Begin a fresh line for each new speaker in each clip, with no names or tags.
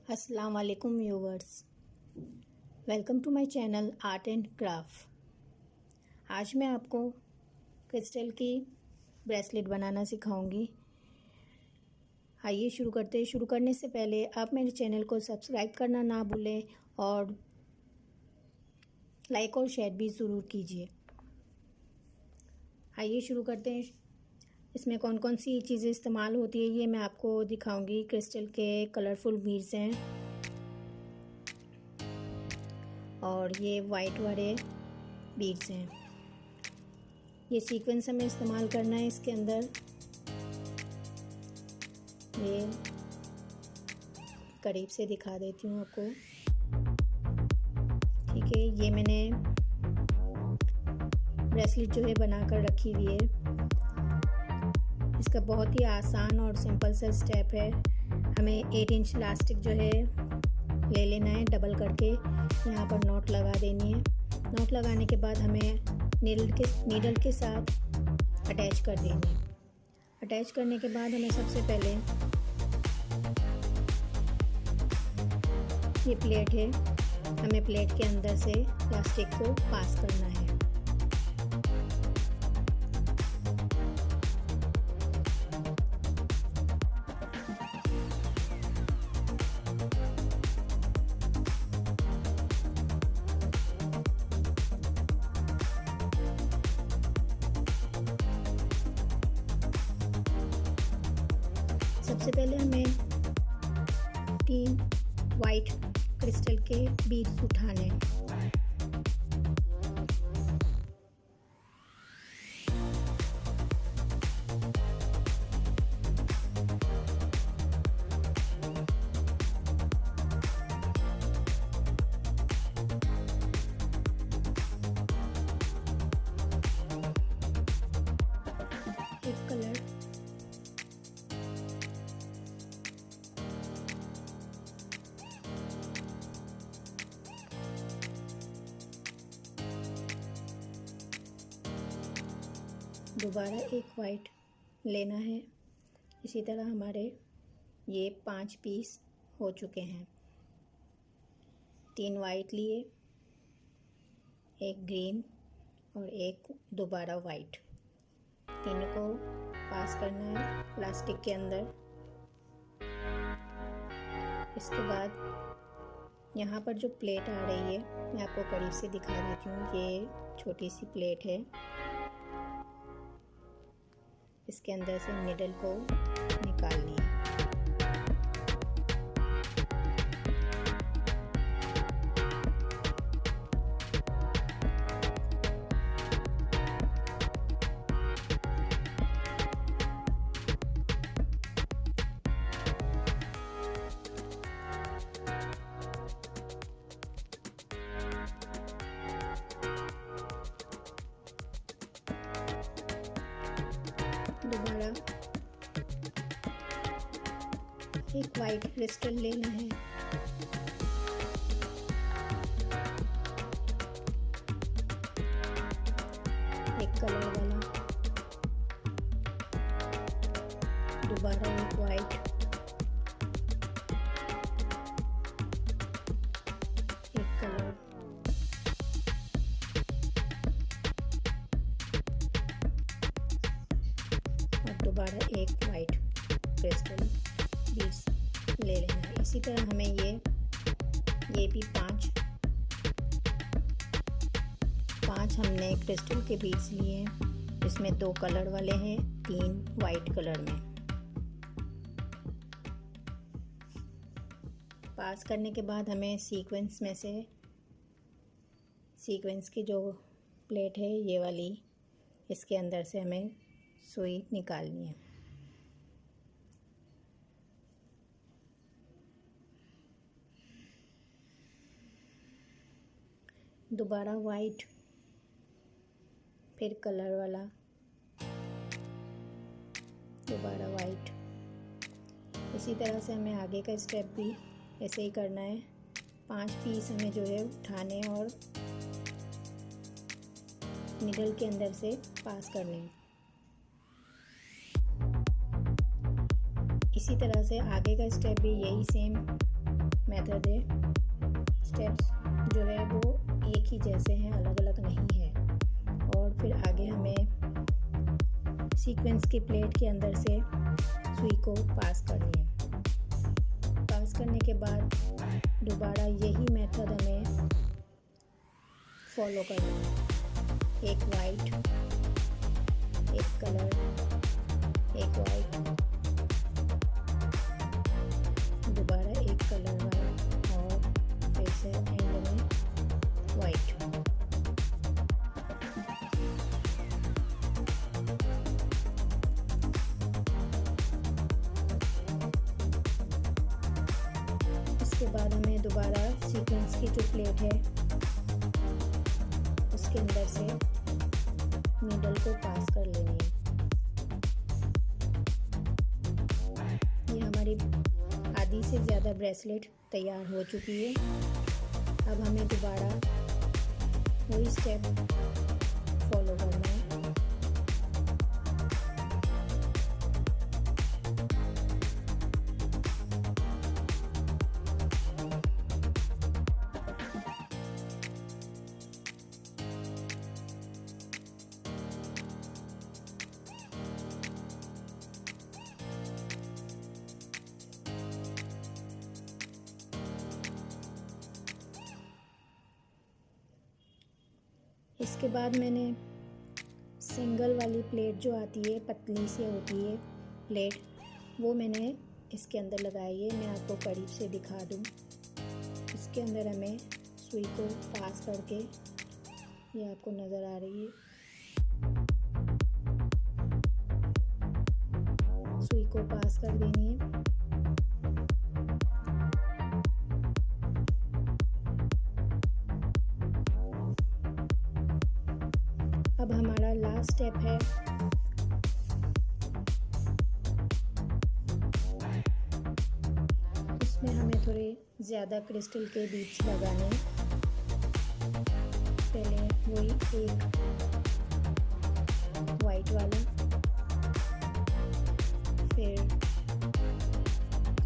अस्सलाम वालेकुम viewers, welcome to my channel art and craft. आज मैं आपको क्रिस्टल की ब्रेसलेट बनाना सिखाऊंगी। आइए शुरू करते हैं। शुरू करने से पहले आप मेरे चैनल को सब्सक्राइब करना ना भूलें और लाइक और शेयर भी ज़रूर कीजिए। आइए शुरू करते हैं। इसमें कौन कौन सी चीज़ें इस्तेमाल होती है ये मैं आपको दिखाऊंगी। क्रिस्टल के कलरफुल बीड्स हैं और ये वाइट वाले बीड्स हैं। ये सीक्वेंस हमें इस्तेमाल करना है इसके अंदर। ये करीब से दिखा देती हूँ आपको। ठीक है, ये मैंने ब्रेसलेट जो है बनाकर रखी हुई है। इसका बहुत ही आसान और सिंपल सा स्टेप है। हमें 8 इंच इलास्टिक जो है ले लेना है, डबल करके यहाँ पर नॉट लगा देनी है। नॉट लगाने के बाद हमें नीडल के साथ अटैच कर देनी है। अटैच करने के बाद हमें सबसे पहले ये प्लेट है, हमें प्लेट के अंदर से इलास्टिक को पास करना है। सबसे पहले हमें 3 वाइट क्रिस्टल के बीड्स उठाने हैं। एक कलर, दोबारा एक वाइट लेना है। इसी तरह हमारे ये 5 पीस हो चुके हैं। 3 वाइट लिए, एक ग्रीन और एक दोबारा वाइट। तीनों को पास करना है प्लास्टिक के अंदर। इसके बाद यहाँ पर जो प्लेट आ रही है मैं आपको करीब से दिखा देती हूँ। ये छोटी सी प्लेट है, इसके अंदर से निडल को निकालनी है। दोबारा एक वाइट क्रिस्टल लेना है। एक कलर वाला, दोबारा एक वाइट, एक कलर, दोबारा एक वाइट क्रिस्टल बीड्स ले लेना है। इसी तरह हमें ये भी 5 हमने क्रिस्टल के बीड्स लिए हैं। इसमें 2 कलर वाले हैं, 3 वाइट कलर में। पास करने के बाद हमें सीक्वेंस में से सीक्वेंस की जो प्लेट है ये वाली, इसके अंदर से हमें सुई निकालनी है। दोबारा वाइट, फिर कलर वाला, दोबारा वाइट। इसी तरह से हमें आगे का स्टेप भी ऐसे ही करना है। 5 पीस हमें जो है उठाने और निडल के अंदर से पास करने हैं। इसी तरह से आगे का स्टेप भी यही सेम मेथड है, स्टेप्स जो है वो एक ही जैसे हैं, अलग अलग नहीं है। और फिर आगे हमें सीक्वेंस की प्लेट के अंदर से सुई को पास करनी है। पास करने के बाद दोबारा यही मेथड हमें फॉलो करना है। एक वाइट, एक कलर, एक वाइट, दोबारा एक कलर वाला और फिर से एंड में वाइट। इसके बाद हमें दोबारा सीक्वेंस की जो प्लेट है उसके अंदर से नीडल को पास कर लेनी है। ये हमारी आधी से ज़्यादा ब्रेसलेट तैयार हो चुकी है। अब हमें दोबारा वही स्टेप फॉलो करना है। इसके बाद मैंने सिंगल वाली प्लेट जो आती है, पतली सी होती है प्लेट, वो मैंने इसके अंदर लगाई है। मैं आपको करीब से दिखा दूँ। इसके अंदर हमें सुई को पास करके, ये आपको नज़र आ रही है, सुई को पास कर देनी है। अब हमारा लास्ट स्टेप है इसमें हमें थोड़े ज़्यादा क्रिस्टल के बीड्स लगाने हैं। पहले वही एक वाइट वाला, फिर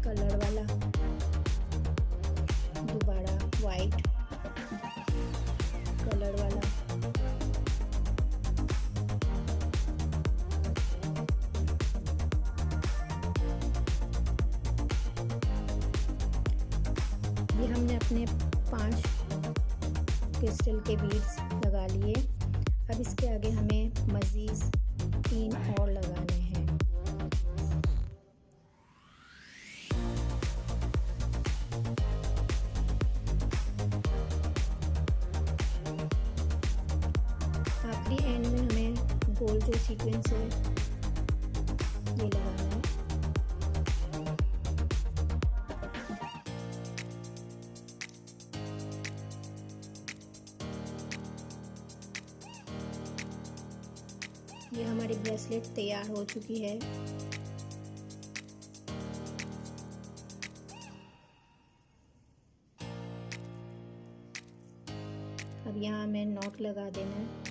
कलर वाला, दोबारा वाइट, कलर वाला, ये हमने अपने 5 क्रिस्टल के बीड्स लगा लिए। अब इसके आगे हमें मज़ीद 3 और लगाने हैं। आखिरी एंड में हमें गोल जो सीक्वेंस है ये लगाना है। ये हमारी ब्रेसलेट तैयार हो चुकी है। अब यहाँ हमें नॉट लगा देना है।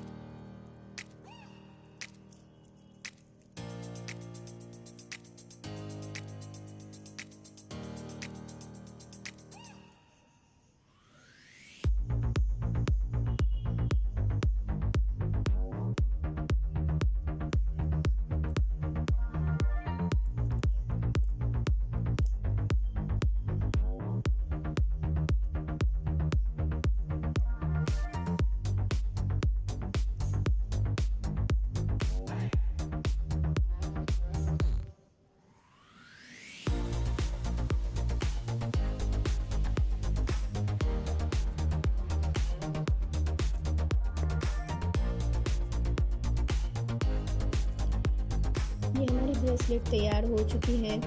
ये हमारी ब्रेसलेट तैयार हो चुकी है।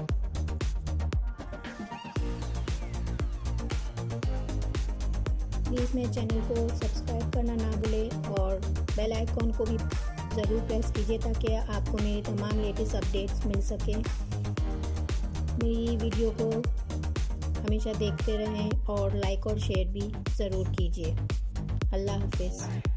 प्लीज़ मेरे चैनल को सब्सक्राइब करना ना भूलें और बेल आइकॉन को भी ज़रूर प्रेस कीजिए ताकि आपको मेरी तमाम लेटेस्ट अपडेट्स मिल सकें। मेरी वीडियो को हमेशा देखते रहें और लाइक और शेयर भी ज़रूर कीजिए। अल्लाह हाफिज़।